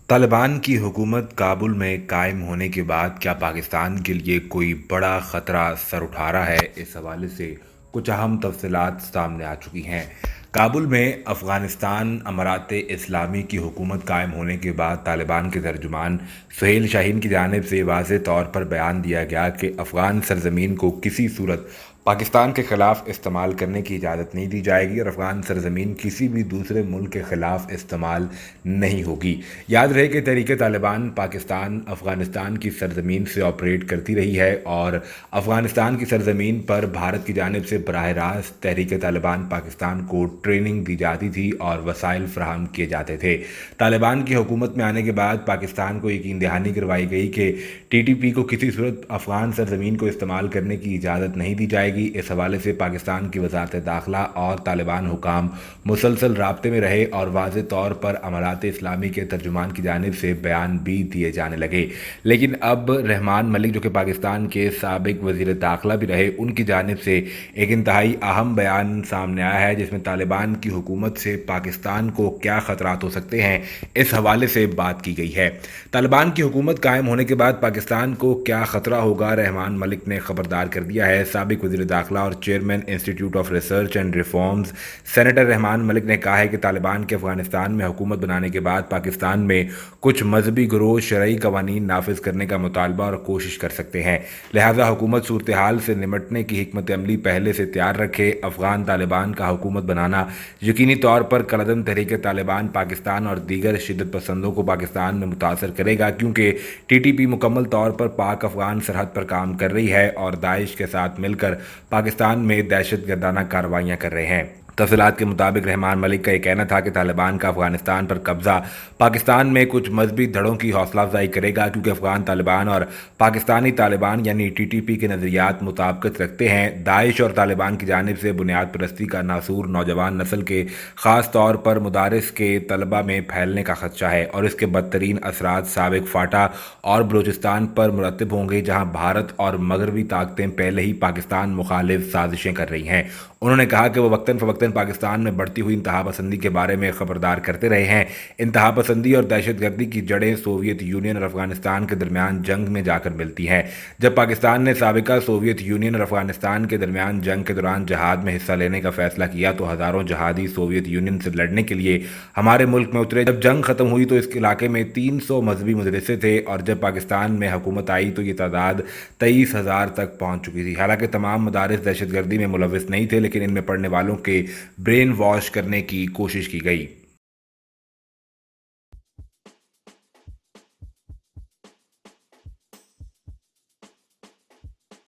तालिबान की हुकूमत काबुल में कायम होने के बाद क्या पाकिस्तान के लिए कोई बड़ा ख़तरा सर उठा रहा है? इस हवाले से कुछ अहम तफसीलात सामने आ चुकी हैं। काबुल में अफ़गानिस्तान अमारात इस्लामी की हुकूमत कायम होने के बाद तालिबान के तर्जुमान सुहेल शाहीन की जानिब से वाज़ेह तौर पर बयान दिया गया कि अफ़गान सरजमीन को किसी सूरत पाकिस्तान के ख़िलाफ़ इस्तेमाल करने की इजाज़त नहीं दी जाएगी और अफ़गान सरजमीन किसी भी दूसरे मुल्क के ख़िलाफ़ इस्तेमाल नहीं होगी। याद रहे कि तहरीक तालिबान पाकिस्तान अफ़गानिस्तान की सरजमीन से ऑपरेट करती रही है और अफ़गानिस्तान की सरजमीन पर भारत की जानिब से बराह रास्त तहरीक तालिबान पाकिस्तान को ट्रेनिंग दी जाती थी और वसाइल फ़राहम किए जाते थे। तालिबान की हुकूमत में आने के बाद पाकिस्तान को यकीन दहानी करवाई गई कि TTP को किसी सूरत अफ़गान सरजमीन को इस्तेमाल करने की इजाज़त नहीं दी जाएगी। इस हवाले से पाकिस्तान की वज़ारत दाखिला और तालिबान हुकाम मुसलसल राब्ते में रहे और वाज़ेह तौर पर अमारात इस्लामी के तर्जुमान की जानिब से बयान भी दिए जाने लगे। लेकिन अब रहमान मलिक, जो कि पाकिस्तान के साबिक वज़ीर दाखिला भी रहे, उनकी जानिब से एक इंतहाई अहम बयान सामने आया है जिसमें तालिबान की हुकूमत से पाकिस्तान को क्या ख़तरात हो सकते हैं, इस हवाले से बात की गई है। तालिबान की हुकूमत कायम होने के बाद पाकिस्तान को क्या ख़तरा होगा, रहमान मलिक ने खबरदार कर दिया है। साबिक वज़ीर दाखिला और chairman institute of research and reforms senator Rahman Malik ने कहा है कि तालिबान के अफ़गानिस्तान में हुकूमत बनाने के बाद पाकिस्तान में कुछ मजहबी गिरोह शरई कवानीन नाफिज करने का मुतालबा और कोशिश कर सकते हैं। लिहाजा हुकूमत सूरत हाल से निमटने की हिकमत अमली पहले से तैयार रखे। अफ़गान तालिबान का हुकूमत बनाना यकीनी तौर पर कलदम तहरीक तालिबान पाकिस्तान और दीगर शिद्दत पसंदों को पाकिस्तान में मुतासर करेगा, क्योंकि TTP मुकम्मल तौर पर पाक अफ़गान सरहद पर काम कर रही है और दाइश के साथ मिलकर पाकिस्तान में दहशत गर्दाना कार्रवाइयाँ कर रहे हैं। तफसीलात के मुताबिक रहमान मलिक का यह कहना था कि तालिबान का अफ़गानिस्तान पर कब्ज़ा पाकिस्तान में कुछ मजहबी धड़ों की हौसला अफजाई करेगा, क्योंकि अफ़गान तालिबान और पाकिस्तानी तालिबान यानी TTP के नज़रियात मुताबिकत रखते हैं। दाइश और तालिबान की जानिब से बुनियाद परस्ती का नासूर नौजवान नस्ल के ख़ास तौर पर मदारिस के तलबा में फैलने का खदशा है और इसके बदतरीन असरात साबिक फाटा और बलूचिस्तान पर मुरतब होंगे, जहाँ भारत और मगरबी ताकतें पहले ही पाकिस्तान मुखालिफ साजिशें कर रही हैं। उन्होंने कहा कि वो वक्तन फ़वक्तन पाकिस्तान में बढ़ती हुई इंतहा पसंदी के बारे में खबरदार करते रहे हैं। इंतहा पसंदी और दहशत गर्दी की जड़ें सोवियत यूनियन और अफ़गानिस्तान के दरमियान जंग में जाकर मिलती हैं। जब पाकिस्तान ने साबिका सोवियत यूनियन और अफ़गानिस्तान के दरमियान जंग के दौरान जहाद में हिस्सा लेने का फैसला किया तो हज़ारों जहादी सोवियत यूनियन से लड़ने के लिए हमारे मुल्क में उतरे। जब जंग ख़त्म हुई तो इस इलाके में 300 मजहबी मदरसे थे और जब पाकिस्तान में हुकूमत आई तो ये तादाद 23,000 तक पहुँच चुकी थी। हालांकि तमाम मदारिस दहशत गर्दी में मुलविस नहीं थे, लेकिन इनमें पढ़ने वालों के ब्रेन वॉश करने की कोशिश की गई।